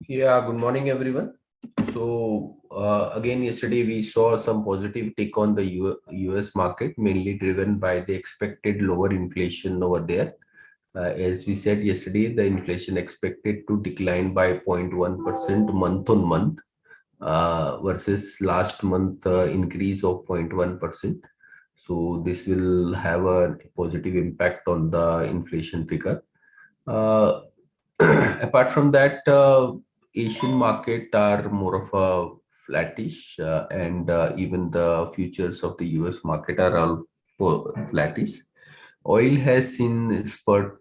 Yeah, good morning, everyone. Again, yesterday we saw some positive take on the US market, mainly driven by the expected lower inflation over there. As we said yesterday, the inflation expected to decline by 0.1% month on month versus last month increase of 0.1%. So this will have a positive impact on the inflation figure. Uh, Apart from that, Asian market are more of a flattish, and even the futures of the US market are all flattish. Oil has seen spurt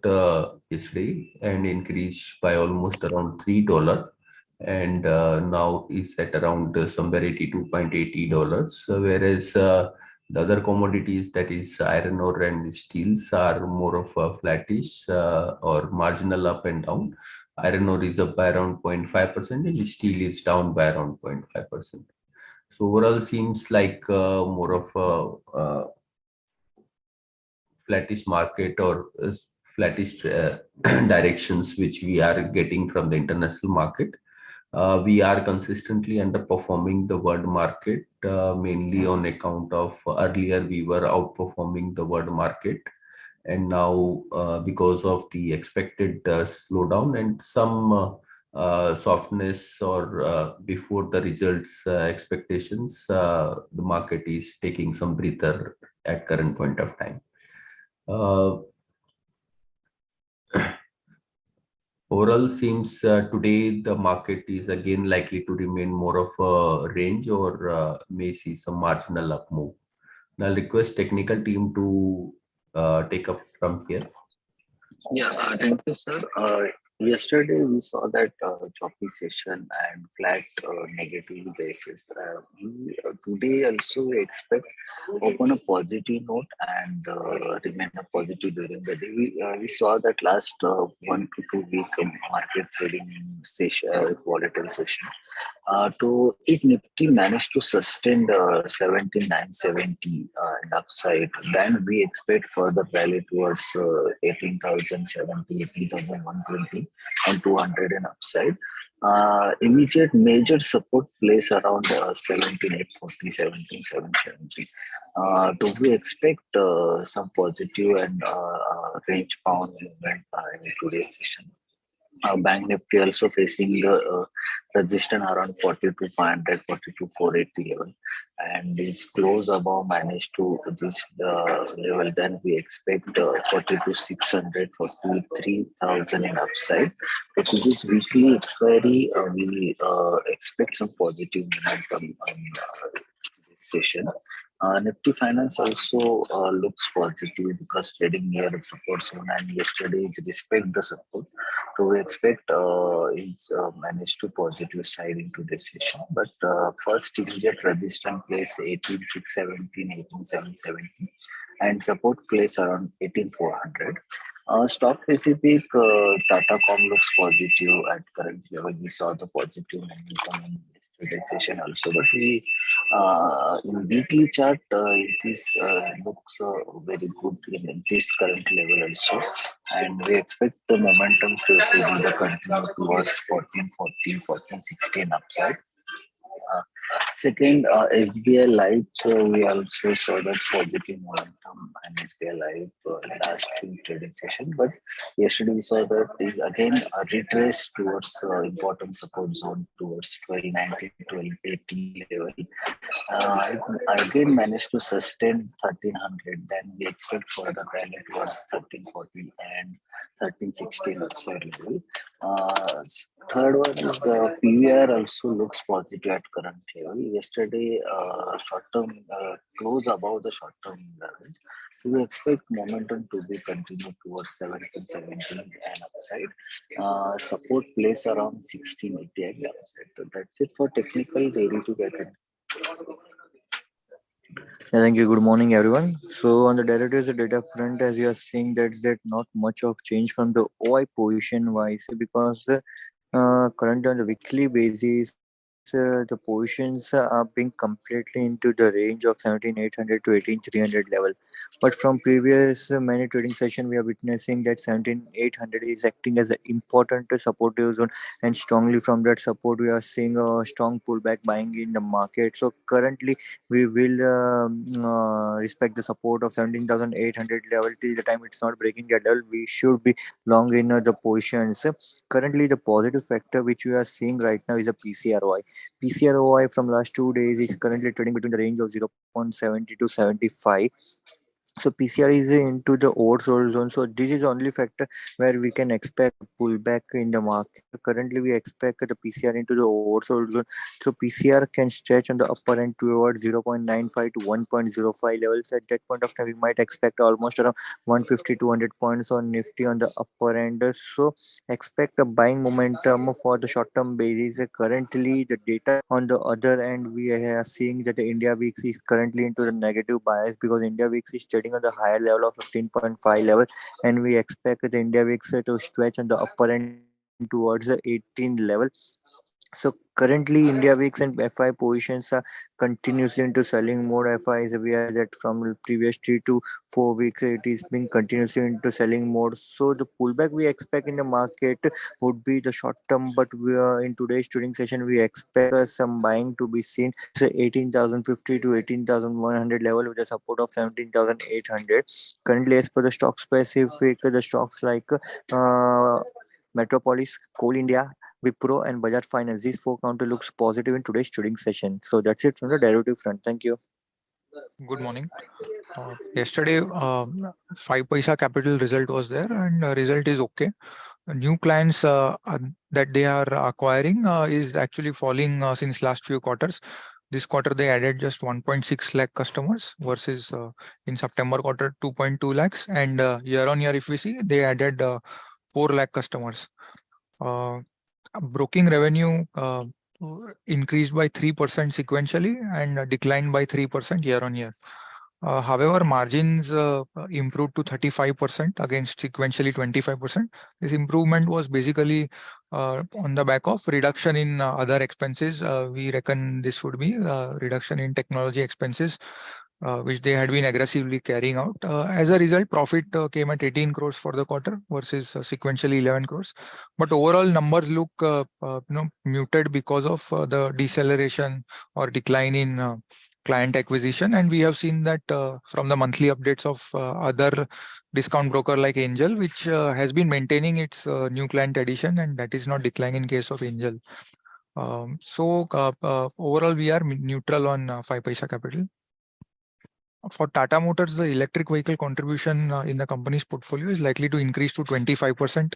yesterday and increased by almost around $3, and now is at around somewhere $82.80. Whereas the other commodities, that is iron ore and steels, are more of a flattish or marginal up and down. Iron ore is up by around 0.5% and steel is down by around 0.5%. So overall seems like more of a flattish market or flattish directions which we are getting from the international market. We are consistently underperforming the world market, mainly on account of earlier we were outperforming the world market, and now because of the expected slowdown and some softness or before the results expectations, the market is taking some breather at current point of time. Uh, Overall seems today the market is again likely to remain more of a range or may see some marginal up move. Now I'll request technical team to take up from here. Yeah, thank you, sir. Yesterday we saw that choppy session and flat negative basis. Today also we expect open a positive note and remain a positive during the day. We saw that last 1 to 2 week market trading session, volatile session. To if Nifty managed to sustain the 17,970 and upside, then we expect further rally towards 18,070, 18,120 and 200 and upside. Immediate major support place around 17,840, 17,770. Do we expect some positive and range bound movement in today's session? Bank Nifty also facing the resistance around 42,500, 42,480 level, and is close above managed to this level. Then we expect 42,600, 43,000 in upside. But to this weekly expiry, we expect some positive momentum in this session. Nifty Finance also looks positive because trading near the support zone, and yesterday it's respect the support. So we expect it's managed to positive side into this session. But first immediate resistance place 18,617, 18,770, and support place around 18,400. Stock specific, Tata.com looks positive at current level. We saw the positive momentum in yesterday's session also, but we in weekly chart it is looks very good in this current level also, and we expect the momentum to be the continue towards 1440, 1416 upside. uh, Second, SBI Life, we also saw that positive momentum and SBI Life last few trading session, but yesterday we saw that is again retrace towards important support zone towards 1290, 1280 level. I again managed to sustain 1300, then we expect further rally towards 1340 and 1316 upside level. Third one is the PVR also looks positive at current level. Yesterday, short term close above the short term level. So we expect momentum to be continued towards 17, 17 and upside. Support place around 1680 and upside. So that's it for technical. Ready to get it. Yeah, thank you. Good morning, everyone. So on the derivatives data front, as you are seeing, that not much of change from the OI position wise, because currently on the weekly basis, the positions are being completely into the range of 17,800 to 18,300 level. But from previous many trading session, we are witnessing that 17,800 is acting as an important supportive zone, and strongly from that support, we are seeing a strong pullback buying in the market. So currently, we will respect the support of 17,800 level till the time it's not breaking that level. We should be long in the positions. Currently, the positive factor which we are seeing right now is a PCROI. PCROI from last 2 days is currently trading between the range of 0.70 to 75. So PCR is into the oversold zone. So this is the only factor where we can expect pullback in the market. Currently, we expect the PCR into the oversold zone. So PCR can stretch on the upper end towards 0.95 to 1.05 levels. At that point of time, we might expect almost around 150 to 100 points on Nifty on the upper end. So expect a buying momentum for the short term basis. Currently, the data on the other end, we are seeing that the India VIX is currently into the negative bias because India VIX is trading on the higher level of 15.5 level, and we expect the India VIX to stretch on the upper end towards the 18 level. So currently, India VIX and FI positions are continuously into selling mode. FI is we are that from the previous 3 to 4 weeks, it is been continuously into selling mode. So the pullback we expect in the market would be the short term, but we are in today's trading session we expect some buying to be seen. So 18,050 to 18,100 level with a support of 17,800. Currently, as per the stock specific, the stocks like Metropolis, Coal India, Wipro and Bajaj Finance. These four counter looks positive in today's trading session. So that's it from the derivative front. Thank you. Good morning. Yesterday, 5 Paisa Capital result was there, and result is okay. New clients that they are acquiring is actually falling since last few quarters. This quarter they added just 1.6 lakh customers versus in September quarter 2.2 lakhs, and year on year if we see they added 4 lakh customers. Broking revenue increased by 3% sequentially and declined by 3% year on year. However, margins improved to 35% against sequentially 25%. This improvement was basically on the back of reduction in other expenses. We reckon this would be reduction in technology expenses, which they had been aggressively carrying out. As a result, profit came at 18 crores for the quarter versus sequentially 11 crores. But overall numbers look muted because of the deceleration or decline in client acquisition, and we have seen that from the monthly updates of other discount broker like Angel, which has been maintaining its new client addition, and that is not declining in case of Angel. So overall, we are neutral on 5 Paisa Capital. For Tata Motors, the electric vehicle contribution in the company's portfolio is likely to increase to 25%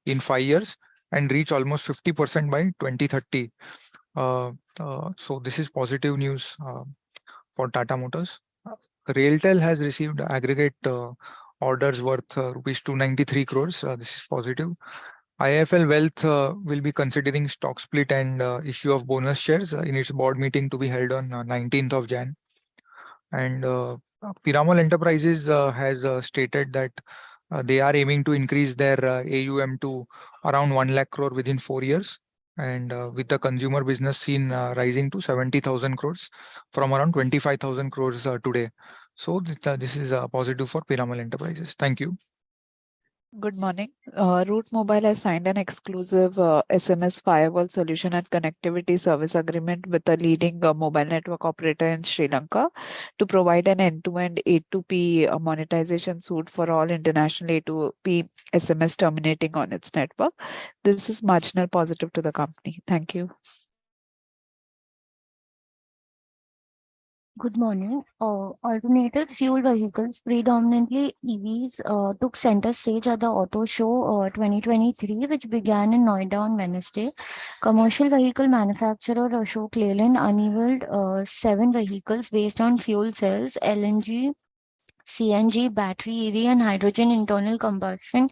in 5 years and reach almost 50% by 2030. So this is positive news for Tata Motors. Railtel has received aggregate orders worth rupees 293 crores. This is positive. IIFL Wealth will be considering stock split and issue of bonus shares in its board meeting to be held on 19th of Jan. And Piramal Enterprises has stated that they are aiming to increase their AUM to around 1 lakh crore within 4 years. And with the consumer business scene rising to 70,000 crores from around 25,000 crores today. So this is positive for Piramal Enterprises. Thank you. Good morning. Root Mobile has signed an exclusive SMS firewall solution and connectivity service agreement with a leading mobile network operator in Sri Lanka to provide an end-to-end A2P monetization suite for all international A2P SMS terminating on its network. This is marginal positive to the company. Thank you. Good morning. Alternative fuel vehicles, predominantly EVs, took center stage at the Auto Show 2023, which began in Noida on Wednesday. Commercial vehicle manufacturer Ashok Leyland unveiled 7 vehicles based on fuel cells, LNG, CNG, battery EV, and hydrogen internal combustion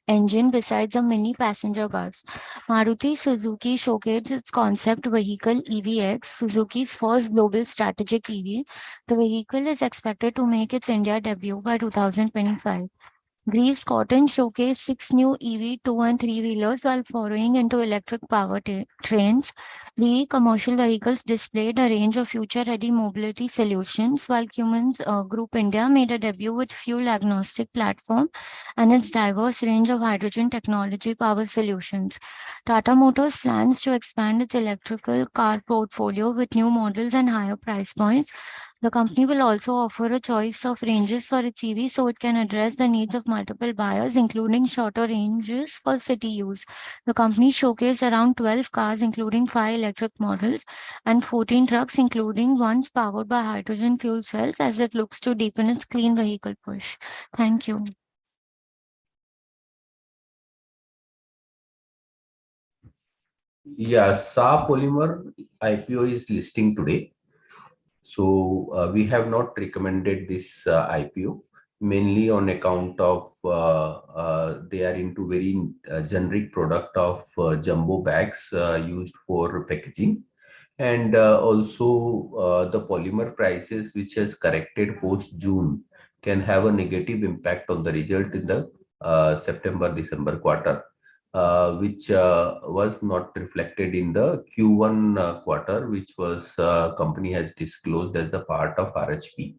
engine besides a mini passenger bus. Maruti Suzuki showcased its concept vehicle EVX, Suzuki's first global strategic EV. The vehicle is expected to make its India debut by 2025. Greaves Cotton showcased 6 new EV 2 and 3-wheelers while foraying into electric power trains. The commercial vehicles displayed a range of future-ready mobility solutions, while Cummins Group India made a debut with fuel-agnostic platform and its diverse range of hydrogen technology power solutions. Tata Motors plans to expand its electrical car portfolio with new models and higher price points. The company will also offer a choice of ranges for its EV so it can address the needs of multiple buyers, including shorter ranges for city use. The company showcased around 12 cars, including 5 electric models, and 14 trucks, including ones powered by hydrogen fuel cells, as it looks to deepen its clean vehicle push. Thank you. Yeah, SA Polymer IPO is listing today. So we have not recommended this IPO mainly on account of they are into very generic product of jumbo bags used for packaging, and also the polymer prices which has corrected post June can have a negative impact on the result in the September-December quarter, which was not reflected in the Q1 quarter, which was company has disclosed as a part of RHP.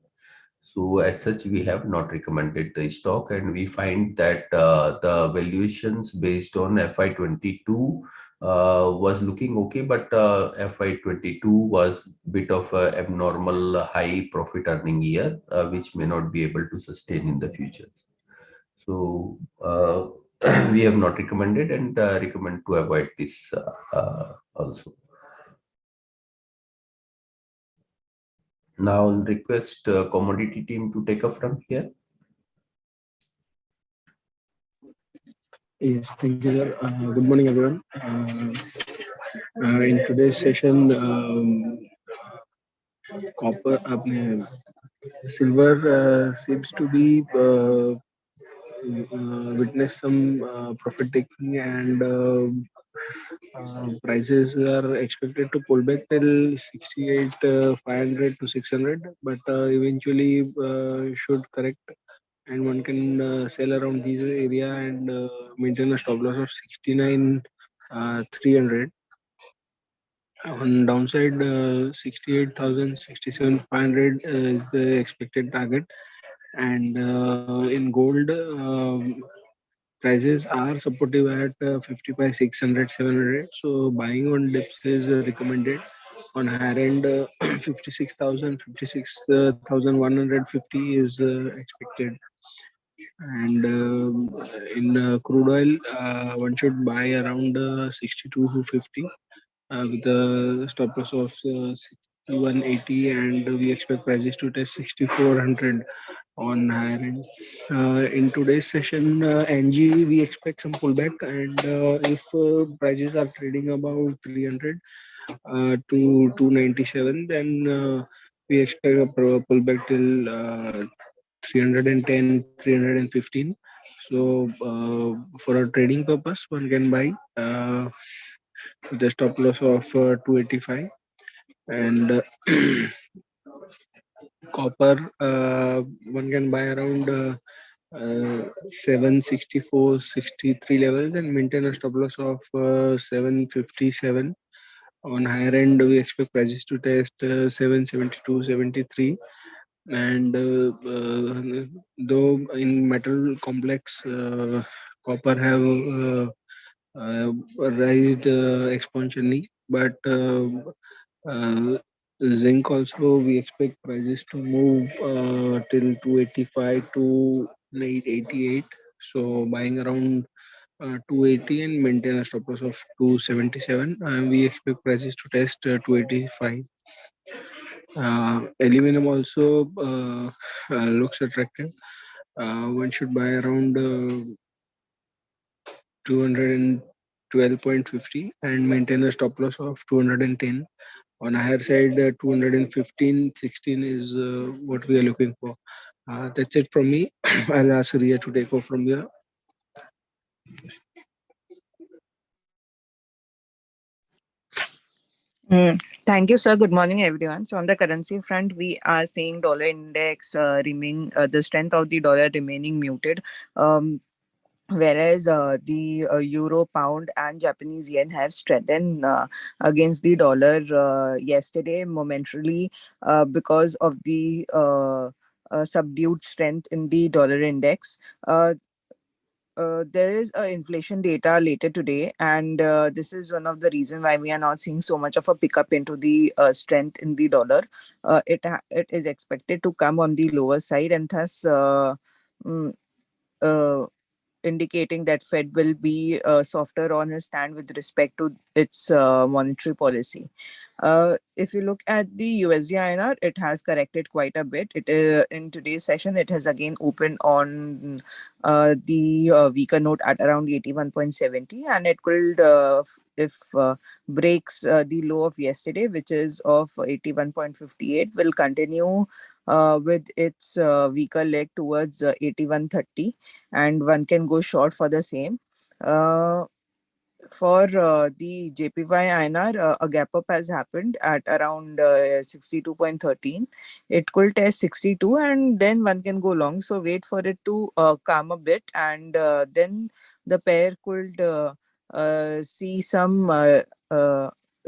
So as such, we have not recommended the stock, and we find that the valuations based on FY22 was looking okay, but FY22 was bit of a abnormal high profit earning year, which may not be able to sustain in the future. So we have not recommended and recommend to avoid this also. Now I'll request commodity team to take up from here. Yes, thank you, sir. Good morning, everyone. In today's session, silver seems to be witness some profit taking, and prices are expected to pull back till 68 500 to 600, but eventually should correct, and one can sell around these area and maintain a stop loss of 69 300. On downside, 68,000, 67,500 is the expected target. And in gold, prices are supportive at 55, 600, 700. So buying on dips is recommended. On higher end, 56,000, 56,150 is expected. And in crude oil, one should buy around 62 to 50 with a stop loss of 6180, and we expect prices to test 6400 on higher end. In today's session, NG, we expect some pullback, and if prices are trading about 300 to 297, then we expect a pullback till 310, 315. So for a trading purpose, one can buy with a stop loss of 285. And copper, one can buy around 764, 63 levels and maintain a stop loss of 757. On higher end, we expect prices to test 772, 73. And though in metal complex, copper have rised exponentially, but zinc also we expect prices to move till 285 to 888. So buying around 280 and maintain a stop loss of 277. And we expect prices to test 285. Aluminum also looks attractive. One should buy around 212.50 and maintain a stop loss of 210. On a higher side, 215, 16 is what we are looking for. That's it from me. I'll ask Ria to take off from here. Thank you, sir. Good morning, everyone. So on the currency front, we are seeing dollar index remain the strength of the dollar remaining muted. Um, Whereas the euro, pound, and Japanese yen have strengthened against the dollar yesterday momentarily because of the subdued strength in the dollar index. There is inflation data later today, and this is one of the reasons why we are not seeing so much of a pickup into the strength in the dollar. It is expected to come on the lower side, and thus mm, uh, indicating that Fed will be softer on his stand with respect to its monetary policy. If you look at the USD INR, it has corrected quite a bit. It in today's session, it has again opened on the weaker note at around 81.70, and it could, if breaks the low of yesterday, which is of 81.58, will continue with its weaker leg towards 81.30, and one can go short for the same. For the JPY INR, a gap up has happened at around 62.13. It could test 62 and then one can go long. So wait for it to calm a bit, and then the pair could see some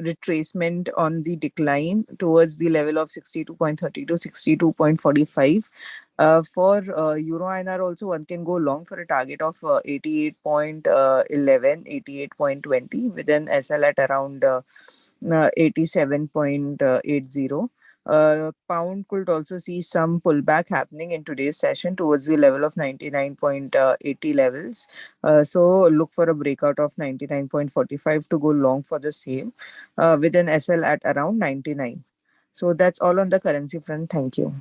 retracement on the decline towards the level of 62.30 to 62.45. For Euro INR also, one can go long for a target of 88.11, 88.20 with an SL at around 87.80. Pound could also see some pullback happening in today's session towards the level of 99.80 levels. So look for a breakout of 99.45 to go long for the same with an SL at around 99. So that's all on the currency front. Thank you.